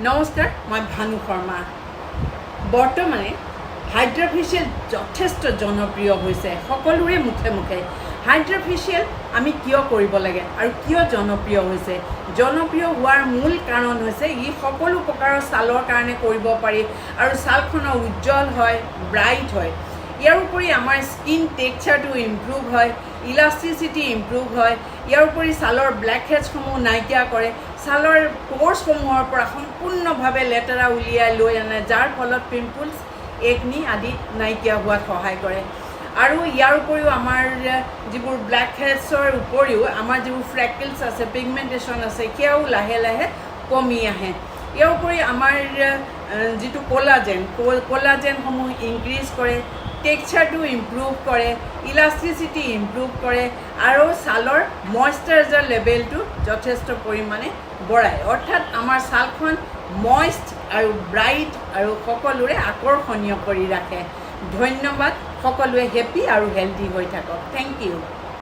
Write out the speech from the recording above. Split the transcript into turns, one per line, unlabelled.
নমস্কাৰ, মই ভানু শৰ্মা। বৰ্তমানে হাইড্ৰা ফেচিয়েল যথেষ্ট জনপ্ৰিয় হৈছে সকলোৰে মুখে মুখে। হাইড্ৰা ফেচিয়েল আমি কিয় কৰিব লাগে আৰু কিয় জনপ্ৰিয় হৈছে? জনপ্ৰিয় হোৱাৰ মূল কাৰণ হৈছে ই সকলো প্ৰকাৰৰ ছালৰ কাৰণে কৰিব পাৰি আৰু ছালখনৰ উজ্জ্বল হয়, ব্ৰাইট হয়। ইয়াৰ উপৰি আমাৰ স্কিন টেক্সচাৰটো ইম্প্ৰুভ হয়, ইলাষ্টিচিটি ইম্প্ৰুভ হয়। ইয়াৰ উপৰি ছালৰ ব্লেক হেডছসমূহ নাইকিয়া কৰে, ছালৰ প'ৰ্ছসমূহৰ পৰা সম্পূৰ্ণভাৱে লেতেৰা উলিয়াই লৈ আনে, যাৰ ফলত পিম্পলছ, একনি আদি নাইকিয়া হোৱাত সহায় কৰে। আৰু ইয়াৰ উপৰিও আমাৰ যিবোৰ ব্লেক হেডছৰ উপৰিও আমাৰ যিবোৰ ফ্ৰেকলছ আছে, পিগমেণ্টেশ্যন আছে, সেয়াও লাহে লাহে কমি আহে। ইয়াৰ উপৰি আমাৰ যিটো কলাজেনসমূহ ইনক্ৰিজ কৰে, টেক্সচাৰটো ইম্প্ৰুভ কৰে, ইলাষ্টিচিটি ইম্প্ৰুভ কৰে আৰু ছালৰ মইশ্চাৰাইজাৰ লেভেলটো যথেষ্ট পৰিমাণে বঢ়ায়। অৰ্থাৎ আমাৰ ছালখন মইষ্ট আৰু ব্ৰাইট আৰু সকলোৰে আকৰ্ষণীয় কৰি ৰাখে। ধন্যবাদ। সকলোৱে হেপী আৰু হেল্ডি হৈ থাকক। Thank U.